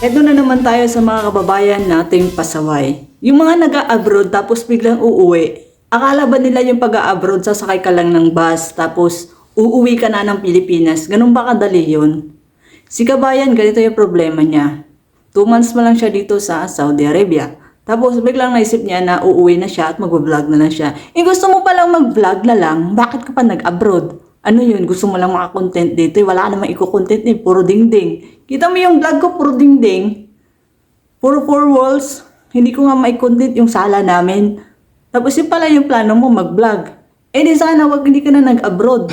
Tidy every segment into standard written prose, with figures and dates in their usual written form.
Eto na naman tayo sa mga kababayan nating pasaway. Yung mga nag-a-abroad tapos biglang uuwi. Akala ba nila yung pag-a-abroad sasakay ka lang ng bus tapos uuwi ka na ng Pilipinas? Ganun ba kadali yun? Si kabayan, ganito yung problema niya. 2 months pa lang siya dito sa Saudi Arabia. Tapos biglang naisip niya na uuwi na siya at mag-vlog na lang siya. Gusto mo palang mag-vlog na lang, bakit ka pa nag-abroad? Ano yun? Gusto mo lang maka-content dito? Wala ka namang i-content eh, puro dingding. Kita mo yung vlog ko, puro dingding. Puro four walls. Hindi ko nga mai-content yung sala namin. Tapos yun pala yung plano mo, mag-vlog. Di sana wag hindi ka na nag-abroad.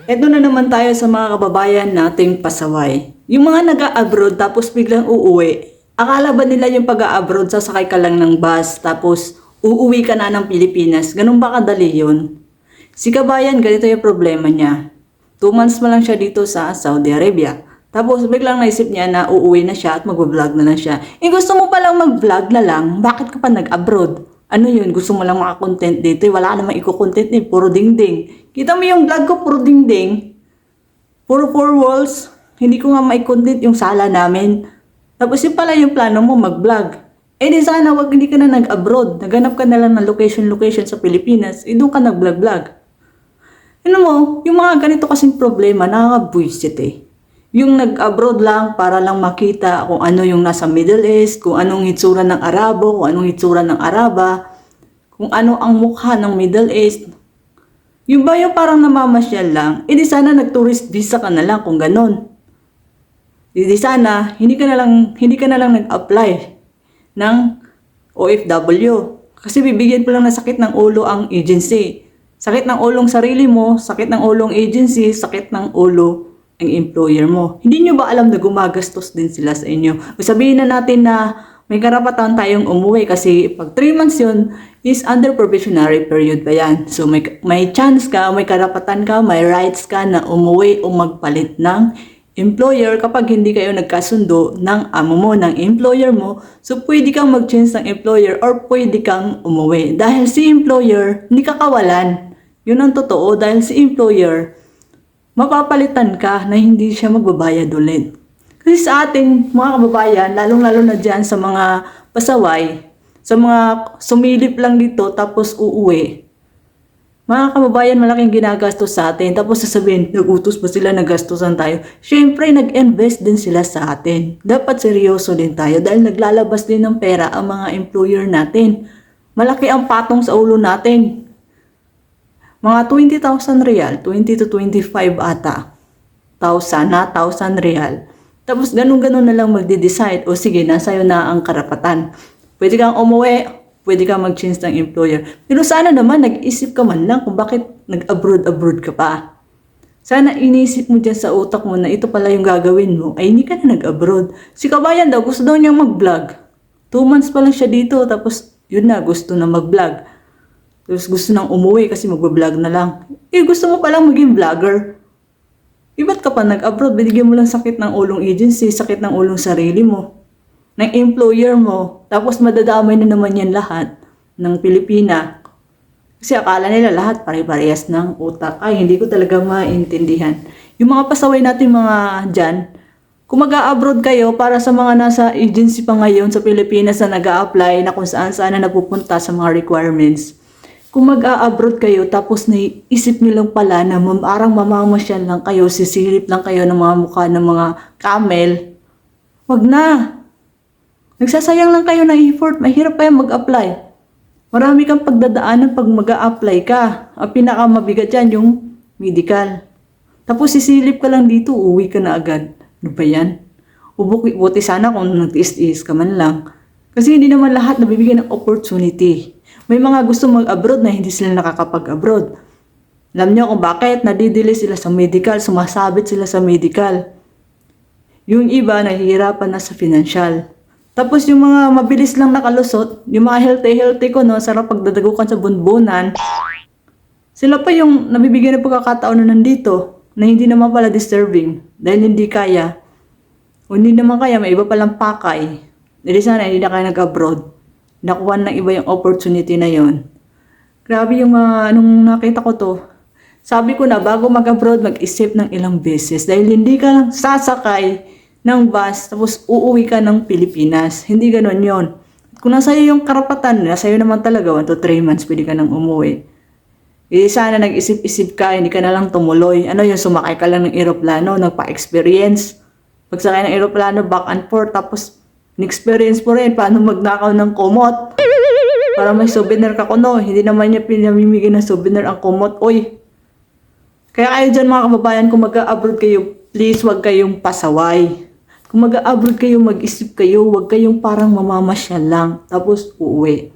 Eto na naman tayo sa mga kababayan nating pasaway. Yung mga nag-a-abroad tapos biglang uuwi. Akala ba nila yung pag-a-abroad sasakay ka lang ng bus tapos uuwi ka na ng Pilipinas? Ganun ba kadali yun? Si kabayan, ganito yung problema niya. 2 months pa lang siya dito sa Saudi Arabia. Tapos biglang naisip niya na uuwi na siya at mag-vlog na lang siya. Gusto mo palang mag-vlog na lang, bakit ka pa nag-abroad? Ano yun? Gusto mo lang maka-content dito? Wala ka namang i-content eh, puro dingding. Kita mo yung vlog ko, puro dingding. Puro four walls. Hindi ko nga mai-content yung sala namin. Tapos yun pala yung plano mo, mag-vlog. Di sana wag hindi ka na nag-abroad. Naghanap ka na lang ng location sa Pilipinas. Doon ka nag-vlog-vlog. Ano mo, yung mga ganito kasing problema, nakakabwisit eh. Yung nag-abroad lang para lang makita kung ano yung nasa Middle East, kung anong hitsura ng Arabo, kung anong hitsura ng Araba, kung ano ang mukha ng Middle East. Yung ba yung parang namamasyal lang, di sana nag-tourist visa ka na lang kung ganon. Di sana, hindi ka na lang nag-apply ng OFW. Kasi bibigyan pa lang ng sakit ng ulo ang agency. Sakit ng ulong sarili mo, sakit ng ulong agency, sakit ng ulo ang employer mo. Hindi nyo ba alam na gumagastos din sila sa inyo? Sabihin na natin na may karapatan tayong umuwi kasi pag 3 months yun is under probationary period pa yan. So may chance ka, may karapatan ka, may rights ka na umuwi o magpalit ng employer kapag hindi kayo nagkasundo ng amo mo, ng employer mo. So pwede kang mag-change ng employer or pwede kang umuwi. Dahil si employer, hindi ka kawalan. Yun ang totoo dahil si employer, mapapalitan ka na hindi siya magbabayad ulit. Kasi sa ating mga kababayan, lalong-lalo na dyan sa mga pasaway, sa mga sumilip lang dito tapos uuwi. Mga kababayan, malaking ginagastos sa atin. Tapos sasabihin, nag-utos ba sila, nagastusan tayo? Siyempre, nag-invest din sila sa atin. Dapat seryoso din tayo dahil naglalabas din ng pera ang mga employer natin. Malaki ang patong sa ulo natin. Mga 20,000 real, 20 to 25 ata. 1,000 real. Tapos ganun-ganun na lang magde-decide. O sige, nasa iyo na ang karapatan. Pwede kang umuwi, pwede kang mag-change ng employer. Pero sana naman nag-isip ka man lang kung bakit nag-abroad ka pa. Sana inisip mo dyan sa utak mo na ito pala yung gagawin mo, ay hindi ka na nag-abroad. Si kabayan daw, gusto daw niyang mag-vlog. 2 months pa lang siya dito, tapos yun na, gusto na mag-vlog. Tapos gusto nang umuwi kasi mag-vlog na lang. Gusto mo palang maging vlogger. Ba't ka pa nag-abroad? Binigyan mo lang sakit ng ulong agency, sakit ng ulong sarili mo, ng employer mo. Tapos madadamay na naman yan lahat ng Pilipina. Kasi akala nila lahat pare-parehas ng utak. Ay, hindi ko talaga maintindihan. Yung mga pasaway natin mga dyan, kung mag-a-abroad kayo para sa mga nasa agency pa ngayon sa Pilipinas na nag-a-apply na kung saan-saan na napupunta sa mga requirements, kung mag-a-abroad kayo tapos naisip nyo lang pala na parang mamamasyal lang kayo, sisilip lang kayo ng mga mukha ng mga camel, wag na. Nagsasayang lang kayo ng effort, mahirap kayo mag-apply. Marami kang pagdadaanan pag mag-a-apply ka. Ang pinakamabigat yan yung medical. Tapos sisilip ka lang dito, uwi ka na agad. Ano ba yan? Buti sana kung nag-tiis-tiis ka man lang. Kasi hindi naman lahat nabibigyan ng opportunity. May mga gusto mag-abroad na hindi sila nakakapag-abroad. Alam niyo kung bakit? Nadidili sila sa medical, sumasabit sila sa medical. Yung iba, nahihirapan na sa financial. Tapos yung mga mabilis lang nakalusot, yung mga healthy ko, no, sarap pagdadagukan sa bunbunan, sila pa yung nabibigyan ng pagkakataon na nandito, na hindi naman pala disturbing, dahil hindi kaya. O hindi naman kaya, may iba palang pakay. Dahil sana hindi na kaya nag-abroad. Nakuha ng iba yung opportunity na yon. Grabe yung nung nakita ko to. Sabi ko na bago mag-abroad, mag-isip ng ilang beses. Dahil hindi ka lang sasakay ng bus, tapos uuwi ka ng Pilipinas. Hindi ganon yon. Kung nasa iyo yung karapatan, nasa iyo naman talaga, 1 to 3 months pwede ka nang umuwi. Sana nag-isip-isip ka, hindi ka na lang tumuloy. Ano yung sumakay ka lang ng eroplano, nagpa-experience. Pagsakay ng eroplano, back and forth, tapos in-experience mo rin paano magnakaw ng kumot. Para may souvenir ka kuno. Hindi naman niya pinamimigay ng souvenir ang kumot. Oy! Kaya kayo dyan mga kababayan, kung mag-abroad kayo, please wag kayong pasaway. Kung mag-abroad kayo, mag-isip kayo, wag kayong parang mamamasyal lang, tapos uuwi.